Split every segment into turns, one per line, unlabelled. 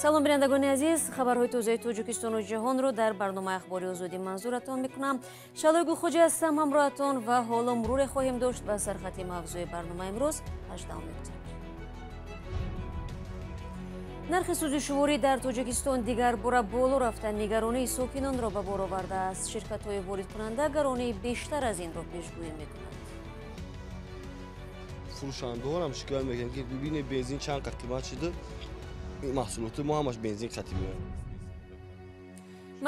салом бинандагони азиз, хабарҳои тозаи тоҷикистону ҷаҳонро дар барномаи ахбори озодӣ манзуратон мекунам. Шалои гулхоҷа ҳастам ҳамроҳатон ва ҳоло муруре хоҳем дошт ба сархати мавзӯи барномаи имрӯз 18 октябр. нархи сӯзишворӣ дар тоҷикистон дигар бора боло рафта нигаронии сокинонро ба бор овардааст. ширкатҳои воридкунанда гаронии бештар аз инро пешгӯӣ мекунанд.
фурӯшандаҳоам шикоят мекунанд ки бибини бензин чанд қад қимат шуда, маҳсулоти мо ҳамаш бензин қатӣ меояд.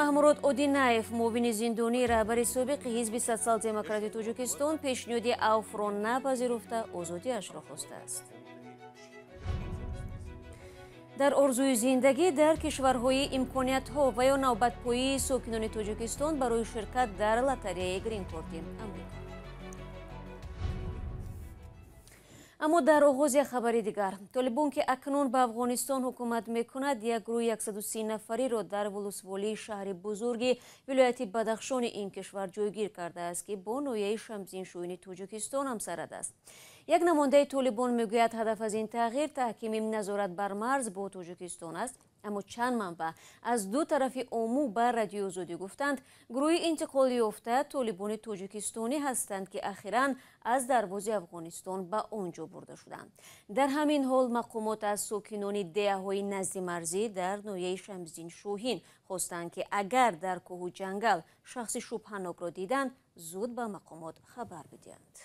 маҳмурод одинаев, муовини зиндонии раҳбари собиқи ҳизби социал-демократии тоҷикистон, пешниҳоди авфро напазируфта озодиашро хостааст. дар орзуи зиндагӣ дар кишварҳои имкониятҳо ва ё навбатпоии сокинони тоҷикистон барои ширкат дар лотареяи грин-корти амрико. аммо дар оғози хабари дигар, толибон ки акнун ба афғонистон ҳукумат мекунад, як гурӯҳи 130 нафариро дар вулусволии шаҳри бузурги вилояти Бадахшони ин кишвар ҷойгир кардааст, ки бо ноҳияи шамзиншӯини тоҷикистон ҳамсарад аст. як намондаи толибон мегӯяд, ҳадаф аз ин тағйир таҳкими назорат бар марз бо тоҷикистон аст. аммо чанд манбаъ аз ду тарафи ому ба радиои озодӣ гуфтанд, гурӯҳи интиқолӣ ёфта толибони тоҷикистонӣ ҳастанд, ки ахиран аз дарвози афғонистон ба он ҷо бурда шуданд. дар ҳамин ҳол мақомот аз сокинони деҳаҳои назди марзӣ дар ноҳияи шамзиншӯҳин хостанд, ки агар дар кӯҳу ҷангал шахси шубҳанокро диданд, зуд ба мақомот хабар бидиҳанд.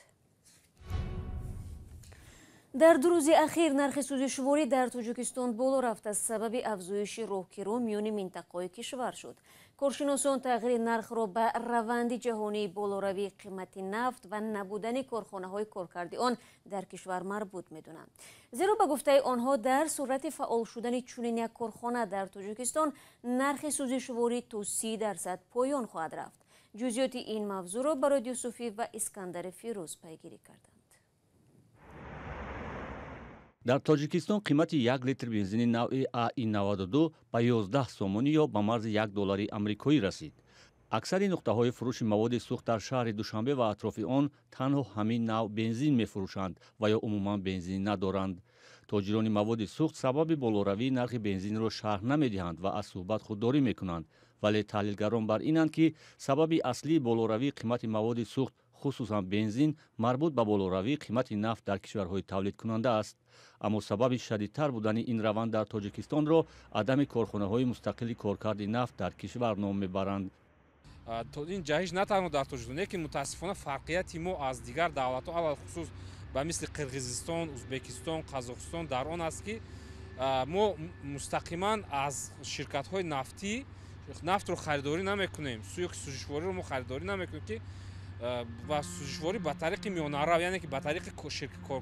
дар ду рӯзи ахир нархи сӯзишворӣ дар тоҷикистон боло рафта сабаби афзоиши роҳгирӣ миёни минтақаҳои кишвар шуд. коршиносон тағйири нархро ба раванди ҷаҳонии болоравии қимати нафт ва набудани корхонаҳои коркарди он дар кишвар марбут медонанд. зеро ба гуфтаи онҳо дар сурати фаъол шудани чунин як корхона дар тоҷикистон нархи сӯзишворӣ то 30% поён хоҳад рафт. ҷузъиёти ин мавзӯъро барои Юсуфӣ ва Искандари Фирӯз пайгирӣ карданд.
дар тоҷикистон қимати 1 литр бензини навъи АИ-92 ба 11 сомонӣ ё ба марзи $1 амрикоӣ расид. аксари нуқтаҳои фурӯши маводи сӯхт дар шаҳри Душанбе ва атрофи он танҳо ҳамин навъ бензин мефурӯшанд ва ё умуман бензин надоранд. тоҷирони маводи сӯхт сабаби болоравии нархи бензинро шарҳ намедиҳанд ва аз суҳбат худдорӣ мекунанд, вале таҳлилгарон бар инанд, ки сабаби аслии болоравии қимати маводи сӯхт хусусан бензин марбут ба болоравии қимати нафт дар кишварҳои тавлидкунанда аст. аммо сабаби шадидтар будани ин раванд дар тоҷикистонро адами корхонаҳои мустақили коркарди нафт дар кишвар ном мебаранд.
ин ҷаҳиш на танҳо дар тоҷикистон, лекин мутаассифона фарқияти мо аз дигар давлатҳо алахусус ба мисли Қирғизистон, Узбекистон, Қазоқистон дар он аст, ки мо мустақиман аз ширкатҳои нафтӣ нафтро харидорӣ намекунем, суёки сӯзишвориро мо харидорӣ намекунем, ки ва сӯзишворӣ ба тариқи миёнарав, яъне ки ба тариқи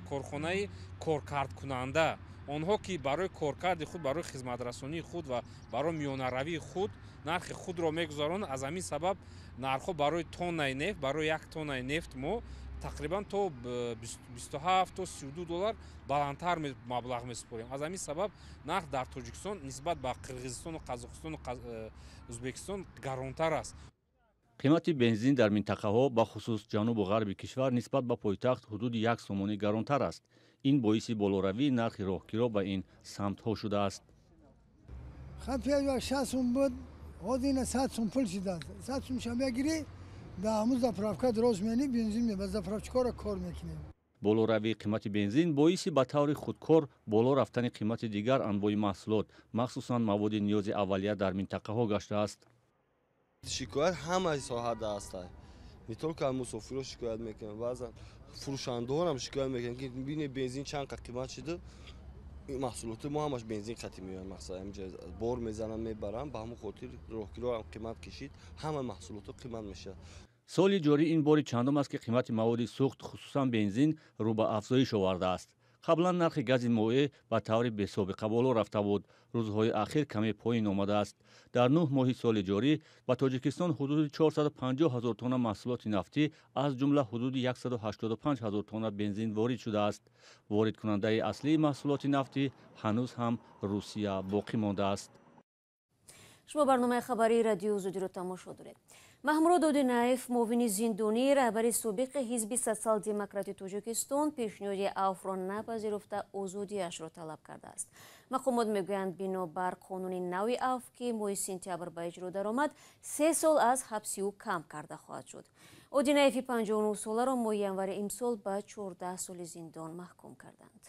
корхонаи коркардкунанда, онҳо ки барои коркарди худ, барои хизматрасонии худ ва барои миёнаравии худ нархи худро мегузаронанд. аз ҳамин сабаб нархҳо барои тоннаи нефт, барои як тоннаи нефт мо тақрибан то 27 то 32 доллар баландтар маблағ месупорем. аз ҳамин сабаб нарх дар тоҷикистон нисбат ба Қирғизистону Қазоқистону Узбекистон гаронтар аст.
қимати бензин дар минтақаҳо ба хусус ҷанубу ғарби кишвар нисбат ба пойтахт ҳудуди 1 сомонӣ гаронтар аст. ин боиси болоравии нархи роҳгиро ба ин самтҳо шудааст.
хапя 60 сом буд, ҳозина 100 сом пул шудааст. 100 сом шам ягири да ҳамун заправка дроз меёни бензин ба заправчикора кор мекунем.
болоравии қимати бензин боиси ба таври худкор боло рафтани қимати дигар анвои маҳсулот, махсусан маводи ниёзи аввалия дар минтақаҳо гаштааст.
шикоят ҳамаи соҳада аст. не только мусофиро шикоят мекунанд, баъзан фурӯшандаҳоам шикоят мекунанд, ки бибини бензин чанд қад қимат шуда, маҳсулоти мо ҳамаш бензин қатӣ меояд. мақсад бор мезанам мебарам, ба ҳамон хотир роҳгиро ҳам қимат кишид, ҳама маҳсулото қимат мешавад. соли
ҷорӣ ин бори чандум аст, ки қимати маводи сӯхт хусусан бензин рӯ ба афзоиш овардааст. қаблан нархи гази моеъ ба таври бесобиқа боло рафта буд. рӯзҳои ахир каме поин омадааст. дар 9 моҳи соли ҷорӣ ба тоҷикистон ҳудуди 450 000 тонна маҳсулоти нафтӣ аз ҷумла ҳудуди 185 000 тонна бензин ворид шудааст. воридкунандаи аслии маҳсулоти нафтӣ ҳанӯз ҳам Русия боқӣ мондааст.
شما برنامه خبری رادیو озодиро тамошо доред. маҳмурод одинаев муовини зиндонӣ раҳбари собиқи ҳизби социал-демократии тоҷикистон пешниҳоди авфро напазируфта озодиашро талаб кардааст. мақомот мегӯянд бинобар қонуни нави авф ки моҳи сентябр ба иҷро даромад 3 сол аз ҳабси ӯ кам карда хоҳад шуд. одинаеви 59 соларо моҳи январи имсол ба 14 соли зиндон маҳкум карданд.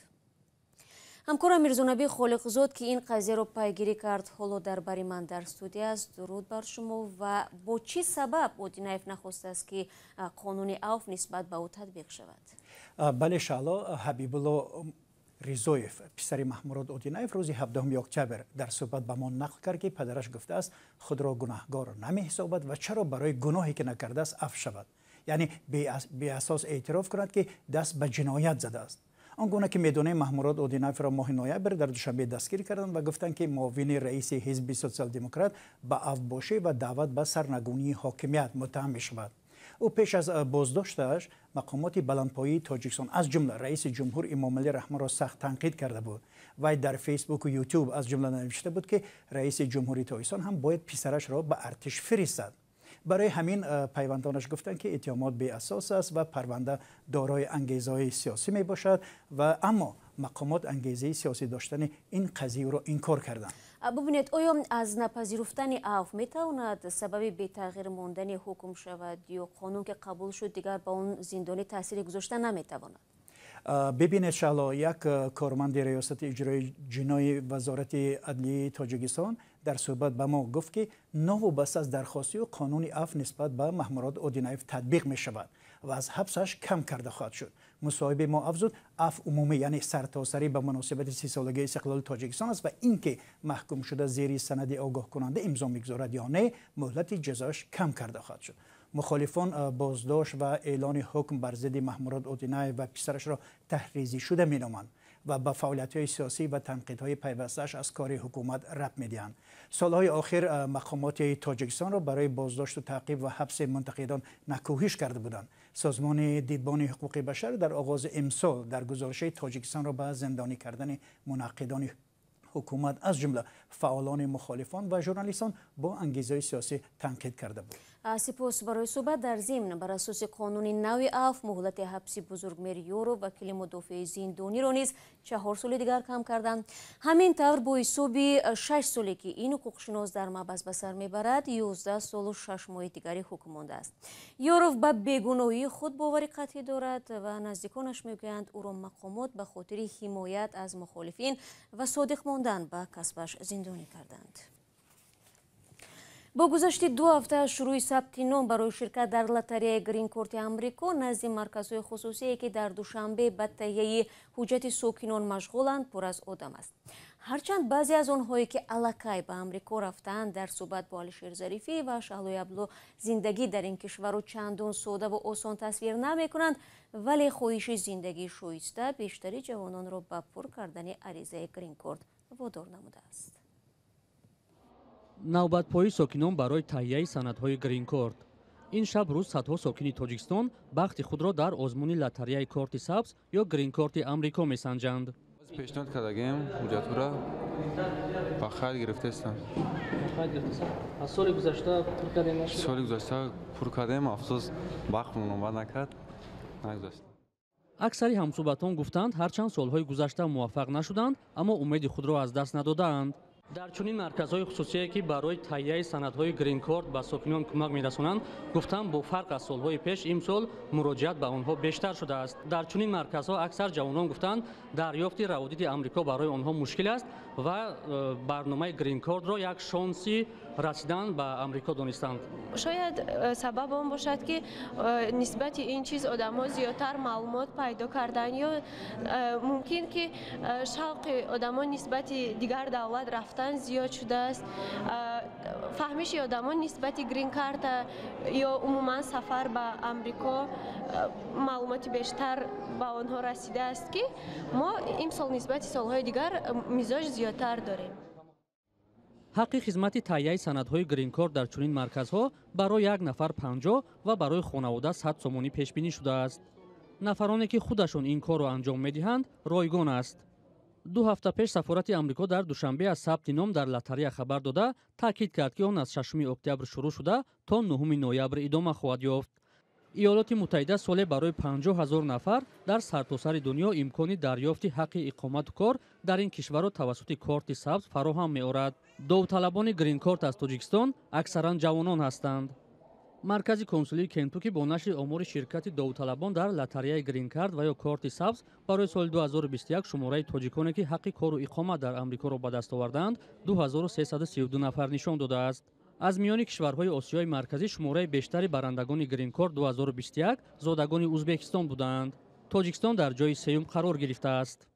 ҳамкорам мирзонабӣ холиқзод ки ин қазияро пайгирӣ кард ҳоло дар бари ман дар студия аст. дуруд бар шумо. ва бо чӣ сабаб одинаев нахостааст ки қонуни авф нисбат ба ӯ татбиқ шавад?
бале шаъло ҳабибулло ризоев писари маҳмурод одинаев рӯзи 17 октябр дар суҳбат ба мо нақл кард ки падараш гуфтааст худро гунаҳгор намеҳисобад ва чаро барои гуноҳе ки накардааст афв шавад, яъне беасос эътироф кунад ки даст ба ҷиноят задааст. он гуна ки медонем маҳмурод одинаевро моҳи ноябр дар душанбе дастгир карданд ва гуфтанд ки муовини раиси ҳизби социал-демократ ба авфбошӣ ва даъват ба сарнагунии ҳокимият муттаҳам мешавад. ӯ пеш аз боздошташ мақомоти баландпоии тоҷикистон аз ҷумла раиси ҷумҳур имомалӣ раҳмонро сахт танқид карда буд. вай дар фейсбуку ютуб аз ҷумла навишта буд ки раиси ҷумҳури тоҷикистон ҳам бояд писарашро ба артиш фиристад. барои ҳамин пайвандонаш гуфтанд ки иттиҳомот беасос аст ва парванда дорои ангезаҳои сиёсӣ мебошад ва аммо мақомот ангезаи сиёсӣ доштани ин қазияро инкор карданд.
бубинед, оё аз напазируфтани авф метавонад сабаби бетағйир мондани ҳукм шавад ё қонун ки қабул шуд дигар ба он зиндонӣ таъсире гузошта наметавонад?
бибинед шаъло, як корманди риёсати иҷрои ҷинои вазорати адлияи тоҷикистон дар суҳбат ба мо гуфт ки новобаста аз дархости ӯ қонуни авф нисбат ба маҳмурод одинаев татбиқ мешавад ва аз ҳабсаш кам карда хоҳад шуд. мусоҳиби мо афзуд авф умумӣ, яъне сартосарӣ ба муносибати 30-солагии истиқлоли тоҷикистон аст ва ин ки маҳкум шуда зери санади огоҳкунанда имзо мегузорад ё не, муҳлати ҷазоаш кам карда хоҳад шуд. мухолифон боздошт ва эълони ҳукм бар зидди маҳмурод одинаев ва писарашро таҳризишуда меноманд ва ба фаъолиятҳои сиёсӣ ва танқидҳои пайвастааш аз кори ҳукумат рабт медиҳанд. солҳои охир мақомоти тоҷикистонро барои боздошту таъқиб ва ҳабси мунтақидон накӯҳиш карда буданд. созмони дидбони ҳуқуқи башар дар оғози имсол дар гузоришаи тоҷикистонро ба зиндонӣ кардани мунаққидони ҳукумат аз ҷумла фаъолони мухолифон ва журналистон бо ангезаҳои сиёсӣ танқид карда буд.
сипос барои суҳбат. дар зимн бар асоси қонуни нави авф муҳлати ҳабси бузургмер ёров вакили мудофии зиндониро низ 4 соли дигар кам карданд. ҳамин тавр бо ҳисоби 6 соле ки ин ҳуқуқшинос дар маҳбас ба сар мебарад 11 солу 6 моҳи дигари ҳукм мондааст. ёров ба бегуноҳии худ бовари қатъӣ дорад ва наздиконаш мегӯянд ӯро мақомот ба хотири ҳимоят аз мухолифин ва содиқ мондан ба касбаш зиндонӣ карданд. бо гузашти 2 ҳафта аз шурӯи сабти ном барои ширкат дар лотареяи грин-корти амрико назди марказҳои хусусие ки дар душанбе ба таҳияи ҳуҷҷати сокинон машғуланд пур аз одам аст. ҳарчанд баъзе аз онҳое ки аллакай ба амрико рафтаанд дар суҳбат бо алишер зарифӣ ва шаҳлои абло зиндагӣ дар ин кишварро чандон сода ва осон тасвир намекунанд, вале хоҳиши зиндагии шоиста бештари ҷавононро ба пур кардани аризаи грин-корт водор намудааст.
навбатпои сокинон барои таҳияи санадҳои грин-корт. ин шаб рӯз садҳо сокини тоҷикистон бахти худро дар озмуни лотареяи корти сабз ё грин-корти амрико месанҷанд.
пешниҳод кардагем ҳуҷҷатро ба хайр гирифтаистам.
соли гузашта пур кардем?
соли гузашта пур кардем, афсӯс вақтмон омад накард, нагузашт.
аксари ҳамсуҳбатон гуфтанд ҳарчанд солҳои гузашта муваффақ нашуданд, аммо умеди худро аз даст надодаанд. дар чунин марказҳои хусусие ки барои таҳияи санадҳои грин-корт ба сокинон кӯмак мерасонанд, гуфтанд бо фарқ аз солҳои пеш имсол муроҷиат ба онҳо бештар шудааст. дар чунин марказҳо аксар ҷавонон гуфтанд дарёфти раводиди амрико барои онҳо мушкил аст ва барномаи грин-кортро як шонси расидан ба амрико донистанд.
шояд сабаб он бошад ки нисбати ин чиз одамҳо зиёдтар маълумот пайдо кардан ё мумкин ки шавқи одамҳо нисбати дигар давлат рафтан зиёд шудааст. фаҳмиши одамҳо нисбати грин-карта ё умуман сафар ба амрико маълумоти бештар ба онҳо расидааст ки мо имсол нисбати солҳои дигар мизоҷ зиёдтар дорем.
ҳаққи хизмати таҳияи санадҳои грин-корт дар чунин марказҳо барои як нафар 50 ва барои хонавода 100 сомонӣ пешбинӣ шудааст. нафароне ки худашон ин корро анҷом медиҳанд ройгон аст.
2 ҳафта пеш сафорати амрико дар душанбе аз сабти ном дар лотарея хабар дода таъкид кард ки он аз 6 октябр шурӯъ шуда то 9 ноябр идома хоҳад ёфт. иёлоти муттаҳида соле барои 50 000 нафар дар сартосари дунё имкони дарёфти ҳаққи иқомату кор дар ин кишварро тавассути корти сабз фароҳам меорад. довталабони грин-корт аз Тоҷикистон аксаран ҷавонон ҳастанд. маркази консулии Кентуки бо нашри омори ширкати довталабон дар лотареяи грин-карт ва ё корти сабз барои соли 2021 шумораи тоҷиконе ки ҳаққи кору иқомат дар амрикоро ба даст оварданд 2332 нафар нишон додааст. аз миёни кишварҳои осиёи марказӣ шумораи бештари барандагони грин-корт 2021 зодагони узбекистон буданд. тоҷикистон дар ҷойи сеюм қарор гирифтааст.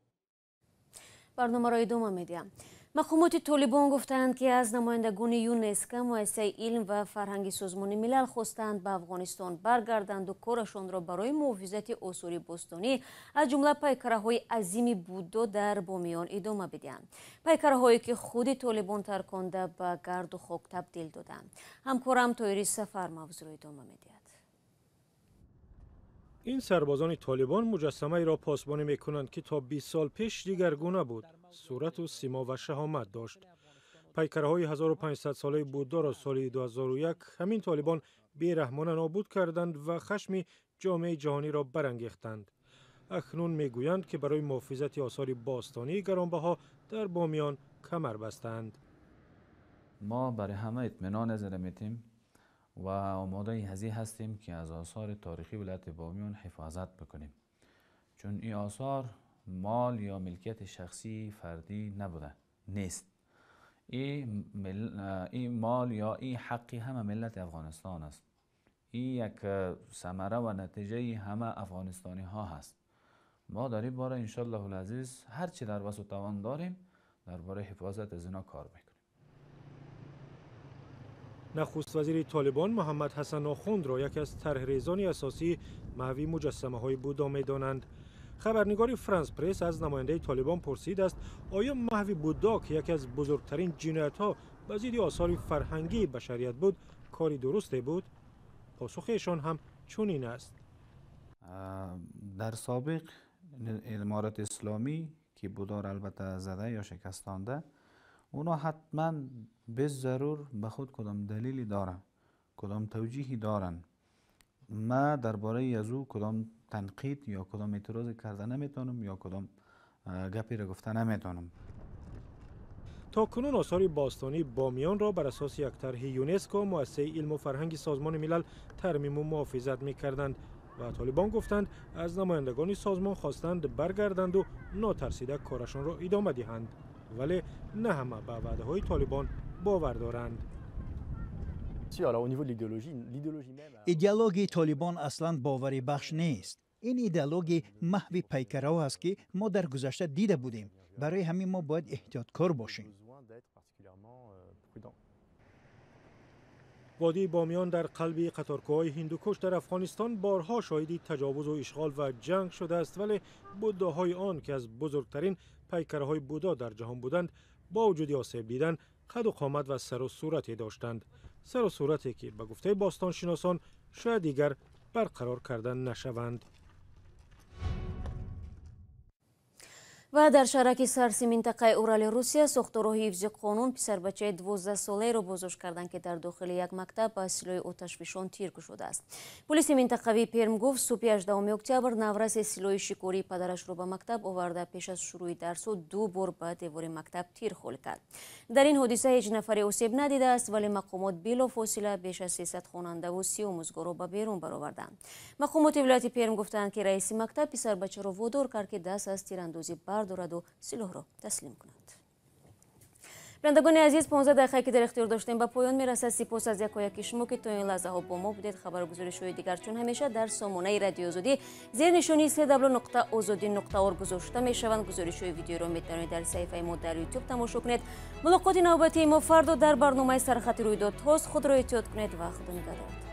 барномаро идома медиҳам. мақомоти толибон гуфтанд ки аз намояндагони ЮНЕСКО муассисаи илм ва фарҳанги созмони милал хостанд ба Афғонистон баргарданду корашонро барои муҳофизати осори бостонӣ аз ҷумла пайкараҳои азими Буддо дар Бомиён идома бидиҳанд. пайкараҳое ки худи толибон тарконда ба гарду хок табдил доданд. ҳамкорам Тоири Сафар мавзӯъро идома медиҳад.
این سربازان طالبان مجسمه‌ای را پاسبانی می‌کنند که تا 20 سال پیش دیگرگونه بود. صورت و سیما و شهامت داشت. پیکرهای 1500 ساله بودا را سال 2001 همین طالبان بی‌رحمانه نابود کردند و خشم جامعه جهانی را برانگیختند. اکنون میگویند که برای محافظت آثار باستانی گرانبها در بامیان کمر بستند.
ما برای همه اطمینان نظر می‌دیم و آماده هزی هستیم که از آثار تاریخی ولایت بامیان حفاظت بکنیم، چون این آثار مال یا ملکیت شخصی فردی نبوده نیست. این مال یا این حقی همه ملت افغانستان است. این یک ثمره و نتیجه همه افغانستانی ها هست. ما در این باره انشالله العزیز هر چی در وسط توان داریم درباره حفاظت از اینا کار میکنیم.
نخست وزیر طالبان محمد حسن آخوند را یکی از طرحریزان اساسی محوی مجسمه های بودا می‌دانند. خبرنگار فرانس پرس از نماینده طالبان پرسید است آیا محو بودا که یکی از بزرگترین جنایت‌ها به ضد آثار فرهنگی بشریت بود کاری درسته بود؟ پاسخ ایشان هم چنین است.
در سابق امارت اسلامی که بودا را البته زده یا شکستانده، اونا حتما به ضرور به خود کدام دلیلی دارن، کدام توجیهی دارن. ما درباره از او کدام تنقید یا کدام اعتراض کرده نمیتونم یا کدام گپی را گفته نمیتونم.
تا کنون آثار باستانی بامیان را بر اساس یک طرح یونسکو مؤسسه علم و فرهنگ سازمان ملل ترمیم و محافظت میکردند و طالبان گفتند از نمایندگان سازمان خواستند برگردند و ناترسیده کارشان را ادامه دهند، ولی نه همه به وعده های طالبان باور دارند.
ایدئولوژی طالبان اصلا باوری بخش نیست. این ایدئولوژی محو پیکرها است که ما در گذشته دیده بودیم. برای همین ما باید احتیاطکار باشیم.
وادی بامیان در قلب قطارگاه‌های هندوکش در افغانستان بارها شاهد تجاوز و اشغال و جنگ شده است، ولی بوداهای آن که از بزرگترین پیکرهای بودا در جهان بودند با وجود آسیب دیدن قد و قامت و سر و صورتی داشتند، سر و صورتی که به گفته باستانشناسان شاید دیگر برقرار کردن نشوند.
و در شهرک سرسی منطقه اورال روسیه ساختارهای حفظ قانون پسربچه 12 ساله را بازداشت کردند که در داخل یک مکتب با سلاح آتشفشان تیر شده است. پلیس منطقوی پرم گفت صبح 18 اکتبر نورس سلاح شکاری پدرش را به مکتب آورده پیش از شروع درس و 2 بار به دیوار مکتب تیر خورد کرد. در این حادثه هیچ نفری آسیب ندیده است، ولی مقامات بلافاصله بیش از 300 خواننده و 30 آموزگار را به بیرون برآوردند. مقامات ولایت پرم گفتند که رئیس مکتب پسربچه را وادار کرد که دست از تیراندازی بردارد و سلاح را تسلیم کند. بینندگان عزیز 15 دقیقه که در اختیار داشتیم به پایان میرسد. سپاس از یکایک شما که تا این لحظه ها با ما بودید. خبرگزاری‌های دیگر چون همیشه در سامانه رادیو آزادی زیر نشانی www.azadi.org گذاشته میشوند. گزارش‌های ویدیو را میتوانید در صفحه ما در یوتیوب تماشا کنید. ملاقات نوبتی ما فردا در برنامه سرخط رویدادها. خود را احتیاط کنید و خدا نگهدار.